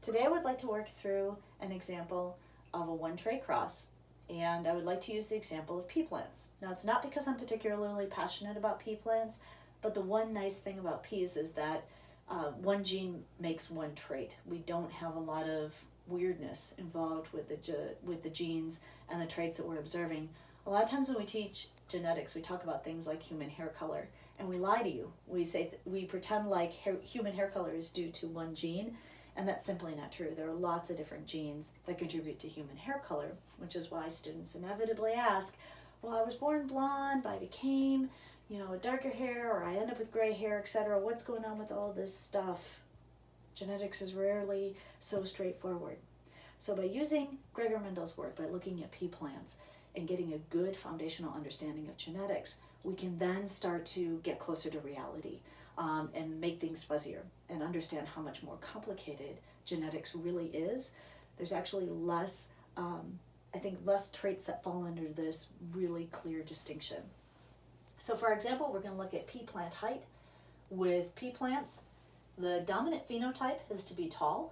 Today I would like to work through an example of a one-trait cross, and I would like to use the example of pea plants. Now, it's not because I'm particularly passionate about pea plants, but the one nice thing about peas is that one gene makes one trait. We don't have a lot of weirdness involved with the genes and the traits that we're observing. A lot of times when we teach genetics, we talk about things like human hair color, and we lie to you. We pretend like human hair color is due to one gene, and that's simply not true. There are lots of different genes that contribute to human hair color, which is why students inevitably ask, well, I was born blonde, but I became, darker hair, or I end up with gray hair, etc. What's going on with all this stuff? Genetics is rarely so straightforward. So by using Gregor Mendel's work, by looking at pea plants and getting a good foundational understanding of genetics, we can then start to get closer to reality. And make things fuzzier and understand how much more complicated genetics really is. There's actually less traits that fall under this really clear distinction. So for example, we're going to look at pea plant height. With pea plants, the dominant phenotype is to be tall,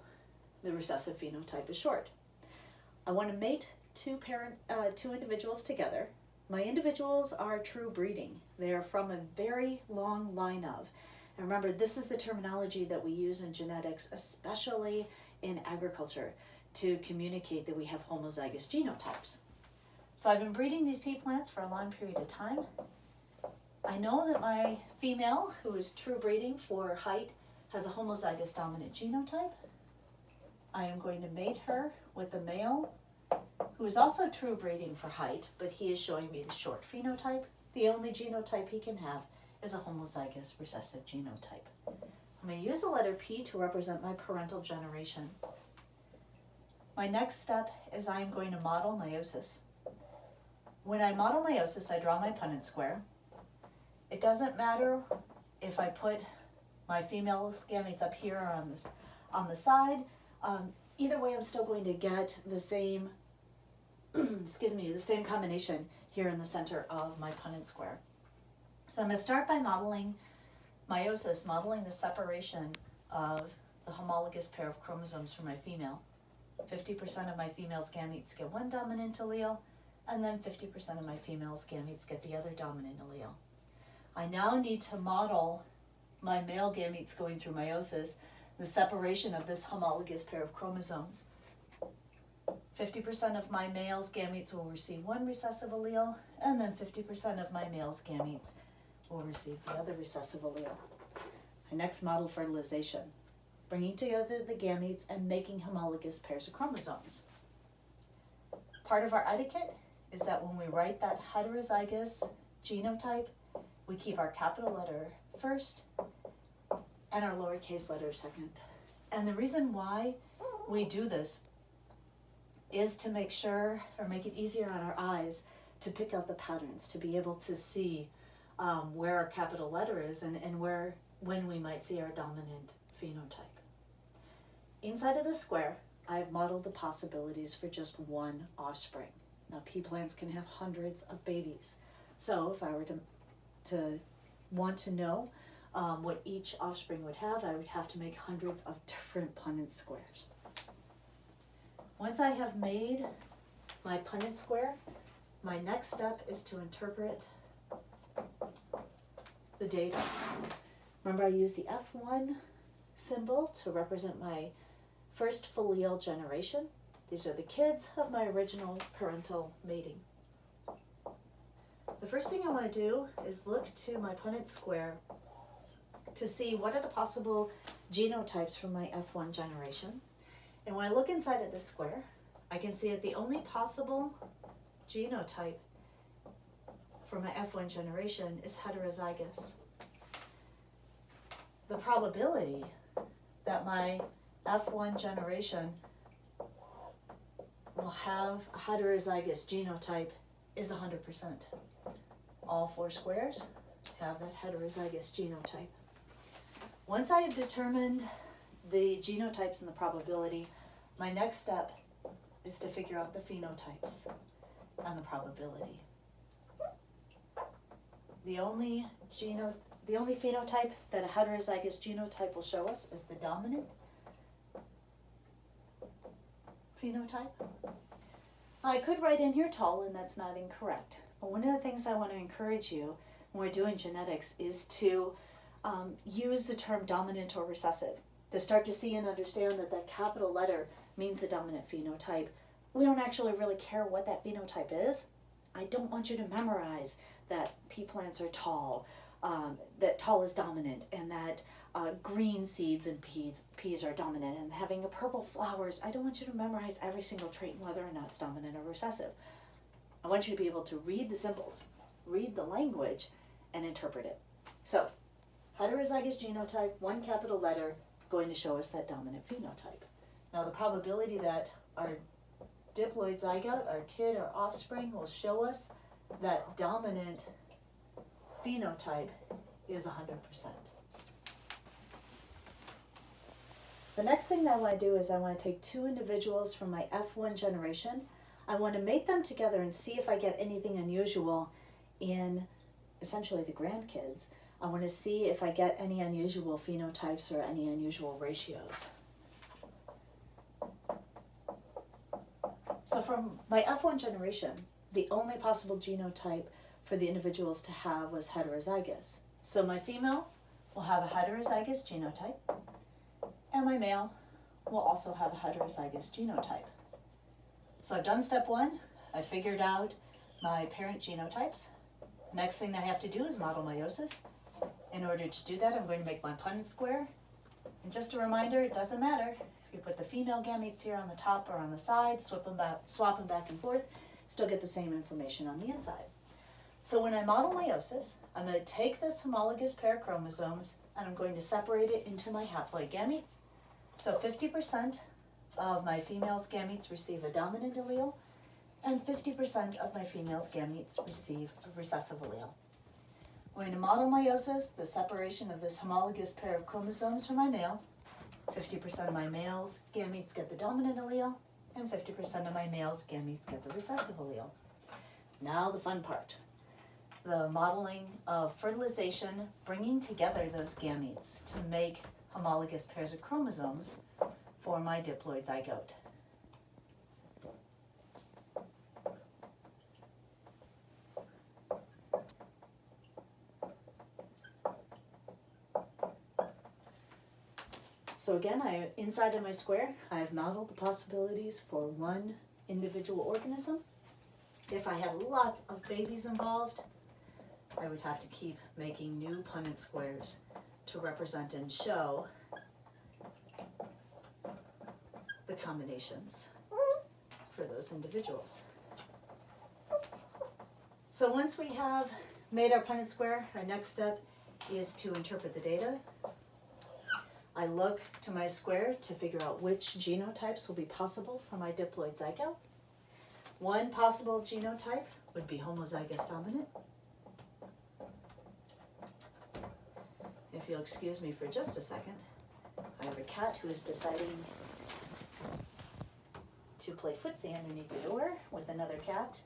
the recessive phenotype is short. I want to mate two individuals together. My individuals are true breeding. They are from a very long line of. And remember, this is the terminology that we use in genetics, especially in agriculture, to communicate that we have homozygous genotypes. So I've been breeding these pea plants for a long period of time. I know that my female, who is true breeding for height, has a homozygous dominant genotype. I am going to mate her with a male who is also true breeding for height, but he is showing me the short phenotype. The only genotype he can have is a homozygous recessive genotype. I'm going to use the letter P to represent my parental generation. My next step is I am going to model meiosis. When I model meiosis, I draw my Punnett square. It doesn't matter if I put my female gametes up here or on the side. Either way, I'm still going to get the same, the same combination here in the center of my Punnett square. So I'm going to start by modeling meiosis, modeling the separation of the homologous pair of chromosomes from my female. 50% of my female's gametes get one dominant allele, and then 50% of my female's gametes get the other dominant allele. I now need to model my male gametes going through meiosis, the separation of this homologous pair of chromosomes. 50% of my male's gametes will receive one recessive allele, and then 50% of my male's gametes will receive the other recessive allele. I next model fertilization, bringing together the gametes and making homologous pairs of chromosomes. Part of our etiquette is that when we write that heterozygous genotype, we keep our capital letter first and our lowercase letter second. And the reason why we do this is to make sure, or make it easier on our eyes, to pick out the patterns, to be able to see where our capital letter is and when we might see our dominant phenotype. Inside of the square, I've modeled the possibilities for just one offspring. Now, pea plants can have hundreds of babies. So if I were to want to know what each offspring would have, I would have to make hundreds of different Punnett squares. Once I have made my Punnett square, my next step is to interpret the data. Remember, I use the F1 symbol to represent my first filial generation. These are the kids of my original parental mating. The first thing I want to do is look to my Punnett square to see what are the possible genotypes from my F1 generation. And when I look inside of this square, I can see that the only possible genotype for my F1 generation is heterozygous. The probability that my F1 generation will have a heterozygous genotype is 100%. All four squares have that heterozygous genotype. Once I have determined the genotypes and the probability, my next step is to figure out the phenotypes and the probability. The only phenotype that a heterozygous genotype will show us is the dominant. phenotype? I could write in here tall, and that's not incorrect. But one of the things I want to encourage you when we're doing genetics is to use the term dominant or recessive, to start to see and understand that that capital letter means the dominant phenotype. We don't actually really care what that phenotype is. I don't want you to memorize that pea plants are tall, that tall is dominant, and that green seeds and peas are dominant, and having a purple flowers. I don't want you to memorize every single trait and whether or not it's dominant or recessive. I want you to be able to read the symbols, read the language, and interpret it. So, heterozygous genotype, one capital letter, going to show us that dominant phenotype. Now, the probability that our diploid zygote, our kid, our offspring, will show us that dominant phenotype is 100%. The next thing that I want to do is I want to take two individuals from my F1 generation. I want to mate them together and see if I get anything unusual in essentially the grandkids. I want to see if I get any unusual phenotypes or any unusual ratios. So from my F1 generation, the only possible genotype for the individuals to have was heterozygous. So my female will have a heterozygous genotype, and my male will also have a heterozygous genotype. So I've done step one. I figured out my parent genotypes. Next thing I have to do is model meiosis. In order to do that, I'm going to make my Punnett square. And just a reminder, it doesn't matter if you put the female gametes here on the top or on the side, swap them back and forth, still get the same information on the inside. So when I model meiosis, I'm going to take this homologous pair of chromosomes and I'm going to separate it into my haploid gametes. So 50% of my female's gametes receive a dominant allele, and 50% of my female's gametes receive a recessive allele. I'm going to model meiosis, the separation of this homologous pair of chromosomes from my male. 50% of my male's gametes get the dominant allele, and 50% of my male's gametes get the recessive allele. Now the fun part. The modeling of fertilization, bringing together those gametes to make homologous pairs of chromosomes for my diploid zygote. So again, inside of my square, I have modeled the possibilities for one individual organism. If I had lots of babies involved, I would have to keep making new Punnett squares to represent and show the combinations for those individuals. So once we have made our Punnett square, our next step is to interpret the data. I look to my square to figure out which genotypes will be possible for my diploid zygote. One possible genotype would be homozygous dominant. If you'll excuse me for just a second, I have a cat who is deciding to play footsie underneath the door with another cat,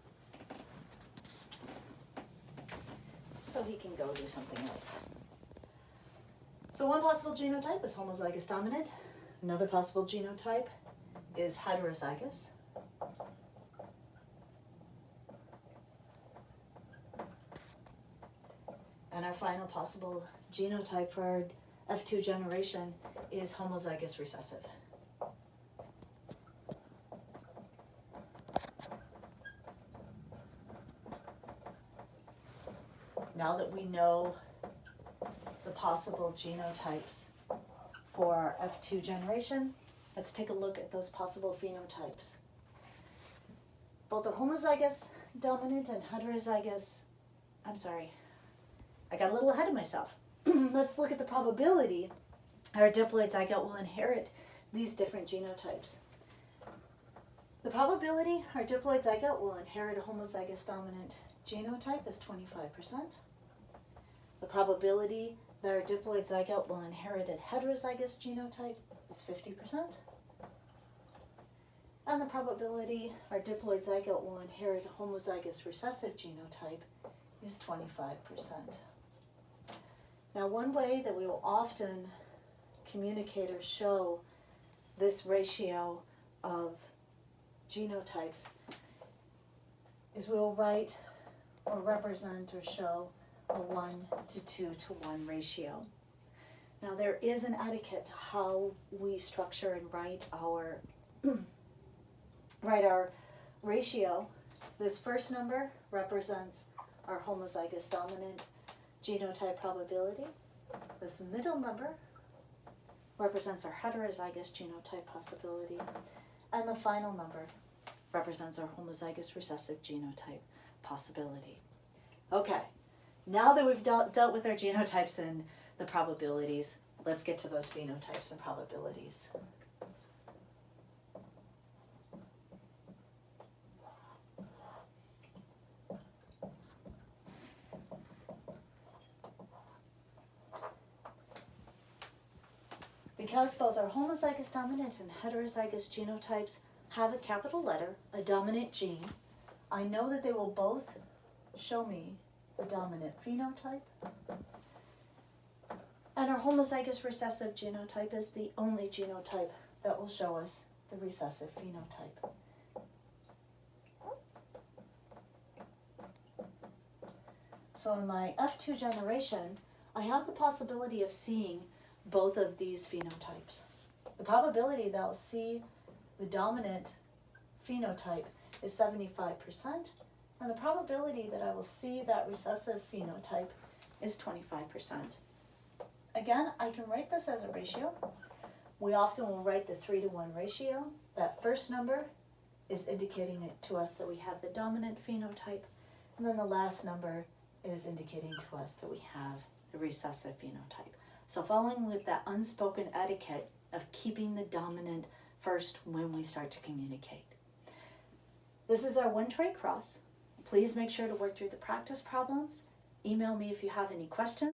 so he can go do something else. So one possible genotype is homozygous dominant. Another possible genotype is heterozygous. And our final possible genotype for our F2 generation is homozygous recessive. Now that we know the possible genotypes for our F2 generation, let's take a look at those possible phenotypes. Both the homozygous dominant and heterozygous, I got a little ahead of myself. Let's look at the probability our diploid zygote will inherit these different genotypes. The probability our diploid zygote will inherit a homozygous dominant genotype is 25%. The probability that our diploid zygote will inherit a heterozygous genotype is 50%. And the probability our diploid zygote will inherit a homozygous recessive genotype is 25%. Now, one way that we will often communicate or show this ratio of genotypes is we'll write or represent or show a 1 to 2 to 1 ratio. Now there is an etiquette to how we structure and write our ratio. This first number represents our homozygous dominant genotype probability. This middle number represents our heterozygous genotype possibility. And the final number represents our homozygous recessive genotype possibility. Okay, now that we've dealt with our genotypes and the probabilities, let's get to those phenotypes and probabilities. Because both our homozygous dominant and heterozygous genotypes have a capital letter, a dominant gene, I know that they will both show me the dominant phenotype. And our homozygous recessive genotype is the only genotype that will show us the recessive phenotype. So in my F2 generation, I have the possibility of seeing both of these phenotypes. The probability that I'll see the dominant phenotype is 75%, and the probability that I will see that recessive phenotype is 25%. Again, I can write this as a ratio. We often will write the 3 to 1 ratio. That first number is indicating it to us that we have the dominant phenotype, and then the last number is indicating to us that we have the recessive phenotype. So following with that unspoken etiquette of keeping the dominant first when we start to communicate. This is our one-tray cross. Please make sure to work through the practice problems. Email me if you have any questions.